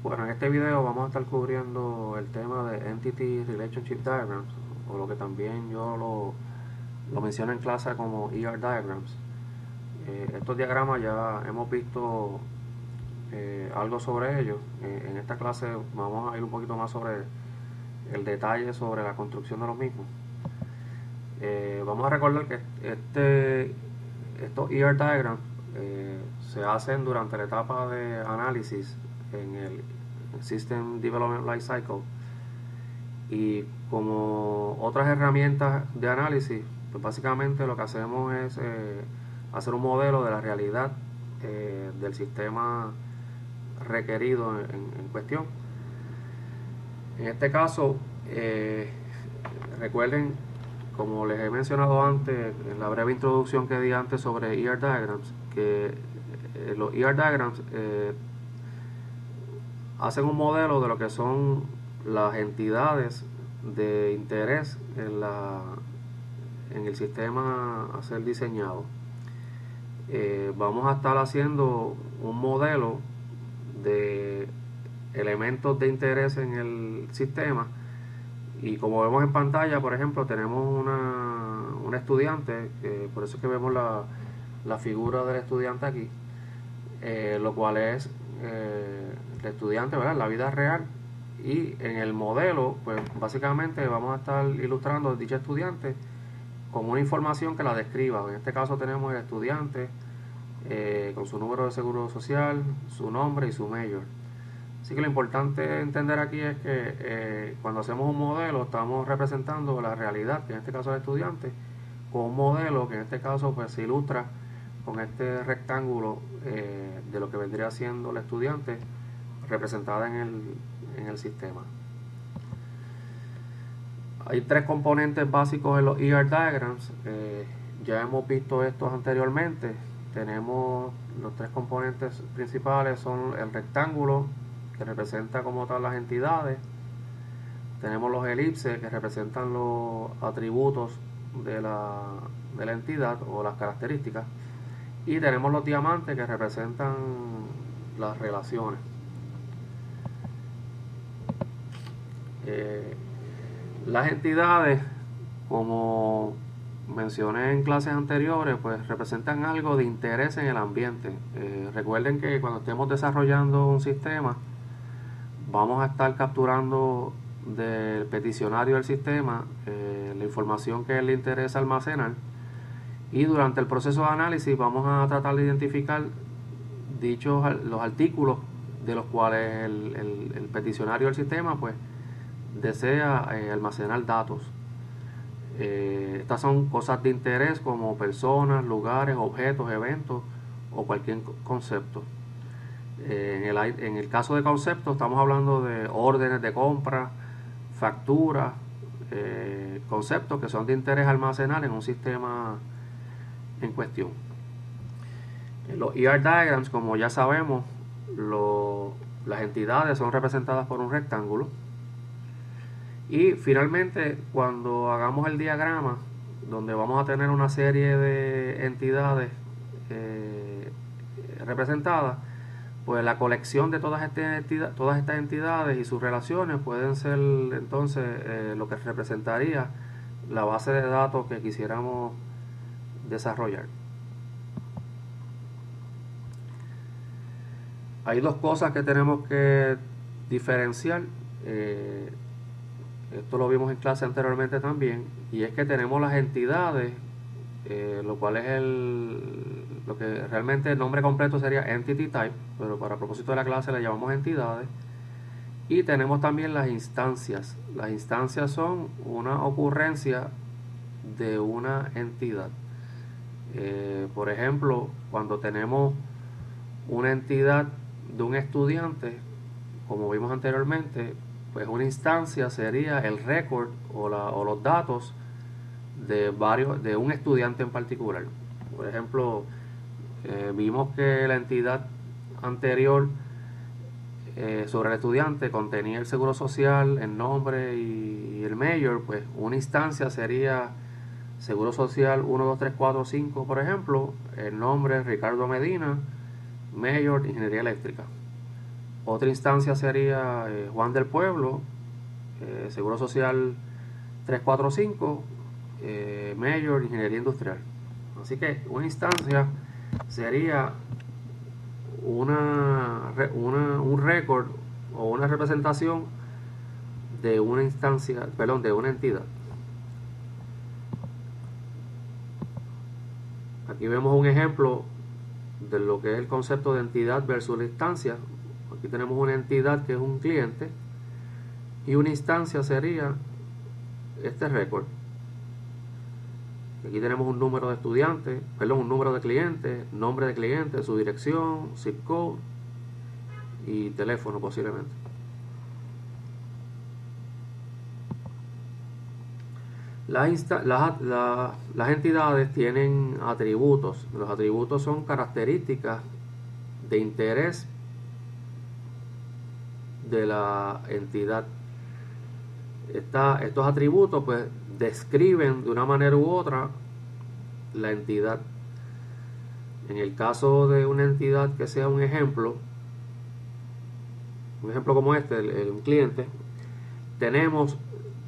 Bueno, en este video vamos a estar cubriendo el tema de Entity Relationship Diagrams, o lo que también yo lo menciono en clase como ER Diagrams. Estos diagramas ya hemos visto algo sobre ellos. En esta clase vamos a ir un poquito más sobre el detalle sobre la construcción de los mismos. Vamos a recordar que estos ER Diagrams se hacen durante la etapa de análisis en el System Development Lifecycle, y como otras herramientas de análisis, pues básicamente lo que hacemos es hacer un modelo de la realidad del sistema requerido en cuestión. En este caso, recuerden, como les he mencionado antes, en la breve introducción que di antes sobre ER Diagrams, que los ER Diagrams hacen un modelo de lo que son las entidades de interés en el sistema a ser diseñado. Vamos a estar haciendo un modelo de elementos de interés en el sistema, y como vemos en pantalla, por ejemplo, tenemos una estudiante, por eso es que vemos la figura del estudiante aquí, lo cual es el estudiante, ¿verdad?, en la vida real. Y en el modelo, pues básicamente vamos a estar ilustrando a dicha estudiante con una información que la describa. En este caso tenemos el estudiante con su número de seguro social, su nombre y su major. Así que lo importante entender aquí es que cuando hacemos un modelo estamos representando la realidad, que en este caso es el estudiante, con un modelo que en este caso pues se ilustra con este rectángulo de lo que vendría siendo el estudiante representada en el sistema. Hay tres componentes básicos en los ER Diagrams. Ya hemos visto estos anteriormente. Tenemos los tres componentes principales, son el rectángulo, que representa como tal las entidades. Tenemos los elipses, que representan los atributos de la entidad o las características. Y tenemos los diamantes, que representan las relaciones. Eh, las entidades, como mencioné en clases anteriores, pues representan algo de interés en el ambiente. Recuerden que cuando estemos desarrollando un sistema, vamos a estar capturando del peticionario del sistema la información que le interesa almacenar, y durante el proceso de análisis vamos a tratar de identificar los artículos de los cuales el peticionario del sistema pues desea almacenar datos. Estas son cosas de interés como personas, lugares, objetos, eventos o cualquier concepto. En el caso de conceptos estamos hablando de órdenes de compra, facturas, conceptos que son de interés almacenar en un sistema en cuestión. En los ER Diagrams, como ya sabemos, las entidades son representadas por un rectángulo. Y finalmente, cuando hagamos el diagrama, donde vamos a tener una serie de entidades representadas, pues la colección de todas estas entidades y sus relaciones pueden ser entonces lo que representaría la base de datos que quisiéramos desarrollar. Hay dos cosas que tenemos que diferenciar. Esto lo vimos en clase anteriormente también, y es que tenemos las entidades, lo cual es lo que realmente el nombre completo sería Entity Type, pero para propósito de la clase le llamamos entidades. Y tenemos también las instancias. Las instancias son una ocurrencia de una entidad. Por ejemplo, cuando tenemos una entidad de un estudiante, como vimos anteriormente, pues una instancia sería el récord o los datos de un estudiante en particular. Por ejemplo, vimos que la entidad anterior sobre el estudiante contenía el seguro social, el nombre y el major. Pues una instancia sería seguro social 1, 2, 3, 4, 5, por ejemplo, el nombre Ricardo Medina, major ingeniería eléctrica. Otra instancia sería Juan del Pueblo, Seguro Social 345, Mayor, Ingeniería Industrial. Así que una instancia sería un récord o una representación de una instancia, perdón, de una entidad. Aquí vemos un ejemplo de lo que es el concepto de entidad versus la instancia. Aquí tenemos una entidad que es un cliente y una instancia sería este récord. Aquí tenemos un número de estudiantes, perdón, un número de clientes, nombre de cliente, su dirección, zip code y teléfono posiblemente. Las entidades tienen atributos. Los atributos son características de interés de la entidad. Estos atributos pues describen de una manera u otra la entidad. En el caso de una entidad que sea un ejemplo como este, un cliente, tenemos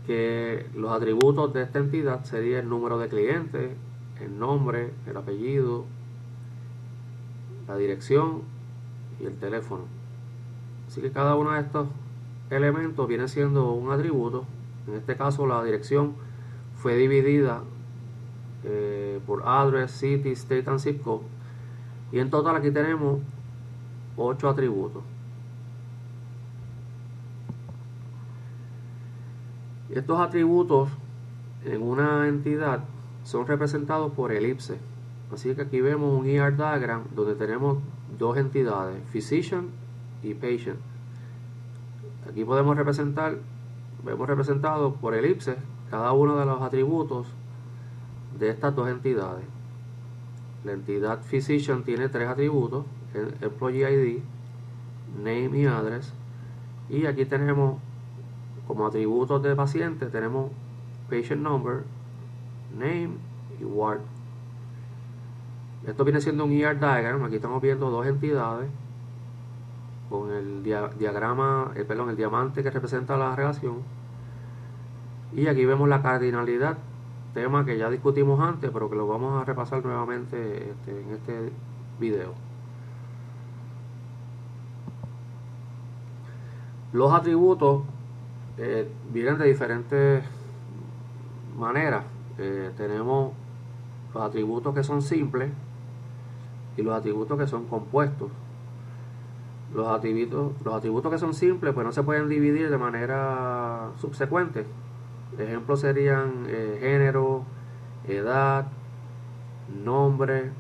que los atributos de esta entidad sería el número de cliente, el nombre, el apellido, la dirección y el teléfono. Así que cada uno de estos elementos viene siendo un atributo. En este caso la dirección fue dividida por address, city, state and zip code, y en total aquí tenemos 8 atributos. Estos atributos en una entidad son representados por elipses. Así que aquí vemos un ER diagram donde tenemos dos entidades, physician y patient. Aquí vemos representados por elipses cada uno de los atributos de estas dos entidades. La entidad physician tiene 3 atributos: employee ID, name y address. Y aquí tenemos como atributos de paciente, tenemos patient number, name y ward. Esto viene siendo un ER diagram. Aquí estamos viendo dos entidades con el diagrama, el diamante que representa la relación. Y aquí vemos la cardinalidad, tema que ya discutimos antes, pero que lo vamos a repasar nuevamente en este video. Los atributos vienen de diferentes maneras. Tenemos los atributos que son simples y los atributos que son compuestos. Los atributos que son simples pues no se pueden dividir de manera subsecuente. Ejemplos serían género, edad, nombre,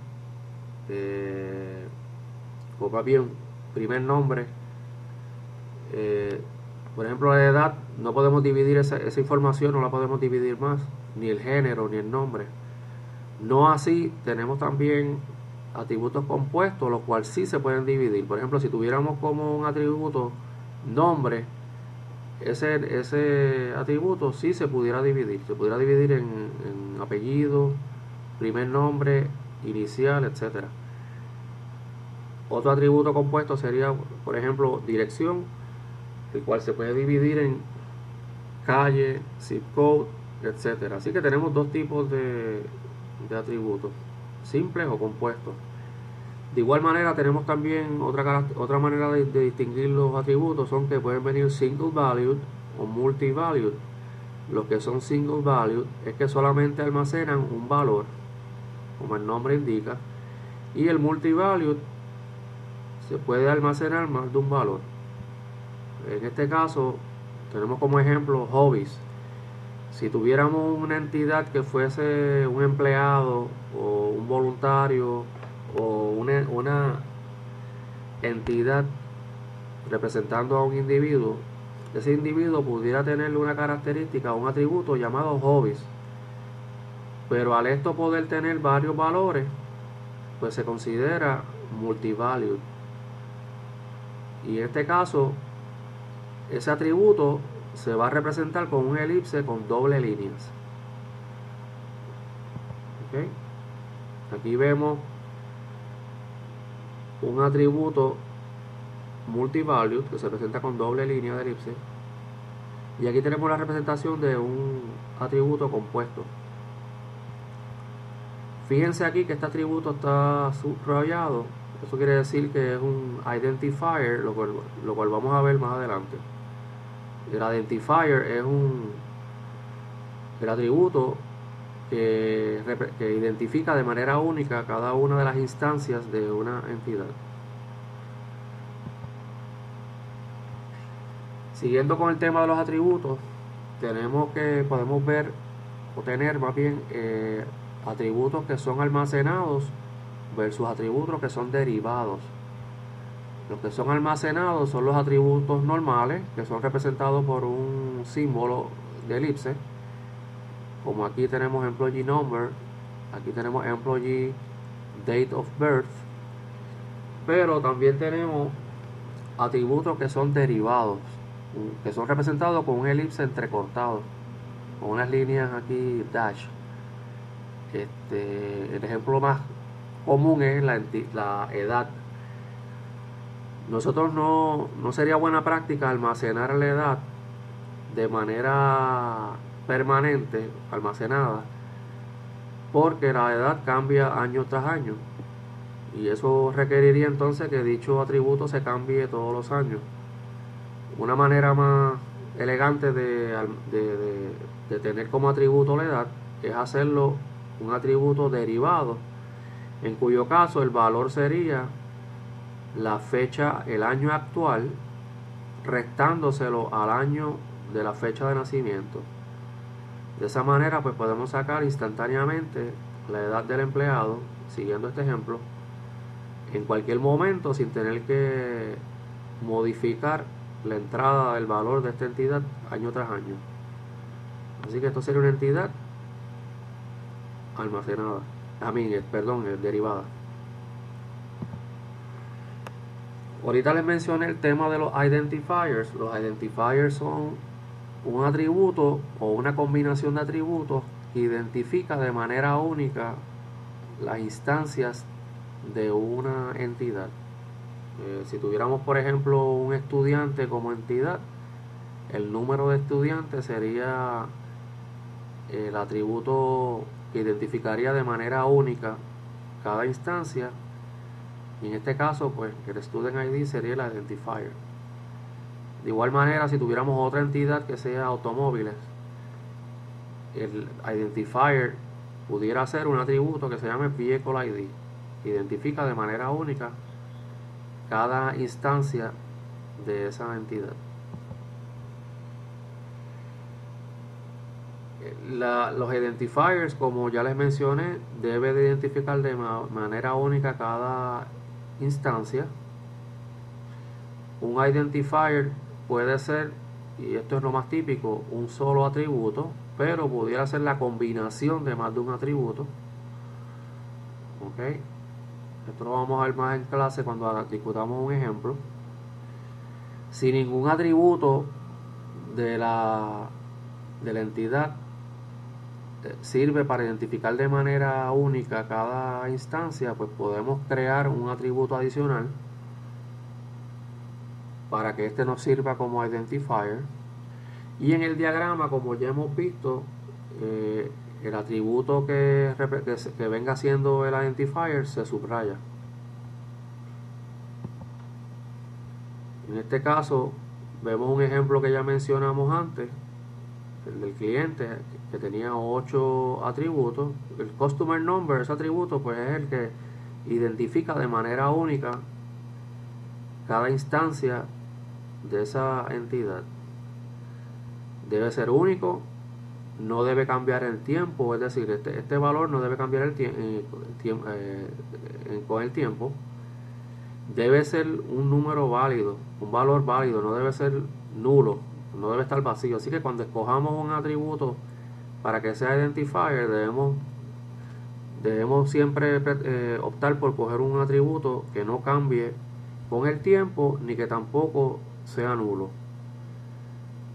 o más bien primer nombre. Por ejemplo, la edad no podemos dividir esa información, no la podemos dividir más, ni el género ni el nombre. No así tenemos también atributos compuestos, los cuales sí se pueden dividir. Por ejemplo, si tuviéramos como un atributo nombre, ese atributo sí se pudiera dividir. Se pudiera dividir en apellido, primer nombre, inicial, etc. Otro atributo compuesto sería, por ejemplo, dirección, el cual se puede dividir en calle, zip code, etc. Así que tenemos dos tipos de atributos, simples o compuestos. De igual manera tenemos también otra manera de distinguir los atributos, son que pueden venir single valued o multi valued. Los que son single valued es que solamente almacenan un valor, como el nombre indica, y el multi valued se puede almacenar más de un valor. En este caso tenemos como ejemplo hobbies. Si tuviéramos una entidad que fuese un empleado o un voluntario o una entidad representando a un individuo, ese individuo pudiera tener una característica o un atributo llamado hobbies, pero al esto poder tener varios valores, pues se considera multivalued, y en este caso ese atributo se va a representar con un elipse con doble líneas. ¿Okay? Aquí vemos un atributo multivalued, que se presenta con doble línea de elipse, y aquí tenemos la representación de un atributo compuesto. Fíjense aquí que este atributo está subrayado. Eso quiere decir que es un identifier, lo cual vamos a ver más adelante. El identifier es el atributo que identifica de manera única cada una de las instancias de una entidad. Siguiendo con el tema de los atributos, podemos ver o tener más bien atributos que son almacenados versus atributos que son derivados. Los que son almacenados son los atributos normales, que son representados por un símbolo de elipse, como aquí tenemos employee number, aquí tenemos employee date of birth, pero también tenemos atributos que son derivados, que son representados con un elipse entrecortado, con unas líneas aquí dash. El ejemplo más común es la edad. Nosotros no sería buena práctica almacenar la edad de manera permanente, almacenada, porque la edad cambia año tras año, y eso requeriría entonces que dicho atributo se cambie todos los años. Una manera más elegante de tener como atributo la edad es hacerlo un atributo derivado, en cuyo caso el valor sería la fecha, el año actual, restándoselo al año de la fecha de nacimiento. De esa manera pues podemos sacar instantáneamente la edad del empleado, siguiendo este ejemplo, en cualquier momento sin tener que modificar la entrada del valor de esta entidad año tras año. Así que esto sería una entidad almacenada, derivada. Ahorita les mencioné el tema de los identifiers. Los identifiers son un atributo o una combinación de atributos que identifica de manera única las instancias de una entidad. Si tuviéramos, por ejemplo, un estudiante como entidad, el número de estudiantes sería el atributo que identificaría de manera única cada instancia, y en este caso pues el student ID sería el identifier. De igual manera, si tuviéramos otra entidad que sea automóviles, el identifier pudiera ser un atributo que se llame vehicle ID, que identifica de manera única cada instancia de esa entidad. Los identifiers, como ya les mencioné, debe de identificar de manera única cada instancia. Un identifier puede ser, y esto es lo más típico, un solo atributo, pero pudiera ser la combinación de más de un atributo. Ok, esto lo vamos a ver más en clase cuando discutamos un ejemplo. Si ningún atributo de la entidad sirve para identificar de manera única cada instancia, pues podemos crear un atributo adicional para que este nos sirva como identifier. Y en el diagrama, como ya hemos visto, el atributo que venga siendo el identifier se subraya. En este caso vemos un ejemplo que ya mencionamos antes, el del cliente, que tenía 8 atributos. El customer number, ese atributo, pues es el que identifica de manera única cada instancia de esa entidad. Debe ser único, no debe cambiar el tiempo, es decir, este valor no debe cambiar con el tiempo. Debe ser un número válido, un valor válido, no debe ser nulo, no debe estar vacío. Así que cuando escojamos un atributo para que sea identifier, debemos siempre optar por coger un atributo que no cambie con el tiempo ni que tampoco sea nulo.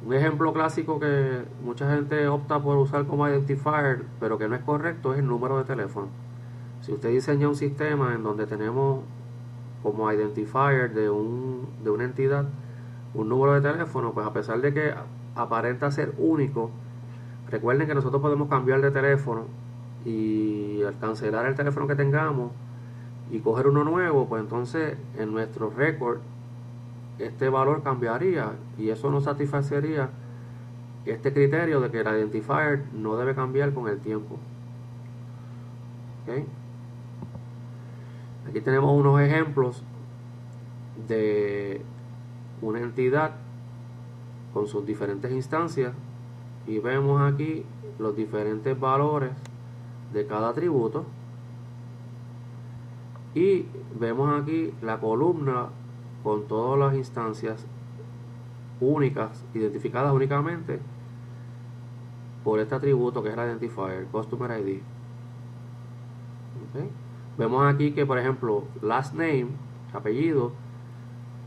Un ejemplo clásico que mucha gente opta por usar como identifier, pero que no es correcto, es el número de teléfono. Si usted diseña un sistema en donde tenemos como identifier de una entidad, un número de teléfono, pues a pesar de que aparenta ser único, recuerden que nosotros podemos cambiar de teléfono y al cancelar el teléfono que tengamos y coger uno nuevo, pues entonces en nuestro récord este valor cambiaría y eso nos satisfacería este criterio de que el identifier no debe cambiar con el tiempo. ¿Okay? Aquí tenemos unos ejemplos de una entidad con sus diferentes instancias y vemos aquí los diferentes valores de cada atributo y vemos aquí la columna con todas las instancias únicas, identificadas únicamente por este atributo que es el identifier, Customer ID. ¿Okay? Vemos aquí que, por ejemplo, last name, apellido,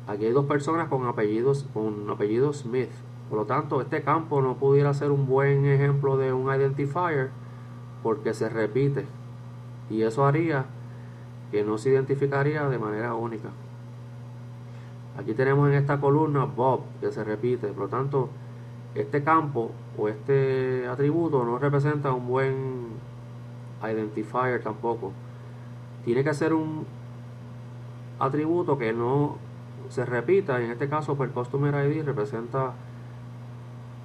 aquí hay dos personas con apellido Smith. Por lo tanto, este campo no pudiera ser un buen ejemplo de un identifier porque se repite y eso haría que no se identificaría de manera única. Aquí tenemos en esta columna Bob, que se repite. Por lo tanto, este campo o este atributo no representa un buen identifier tampoco. Tiene que ser un atributo que no se repita. En este caso, pues el Customer ID representa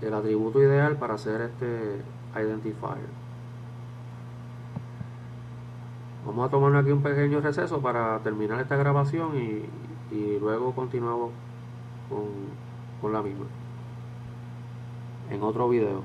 el atributo ideal para hacer este identifier. Vamos a tomar aquí un pequeño receso para terminar esta grabación y luego continuamos con la misma en otro video.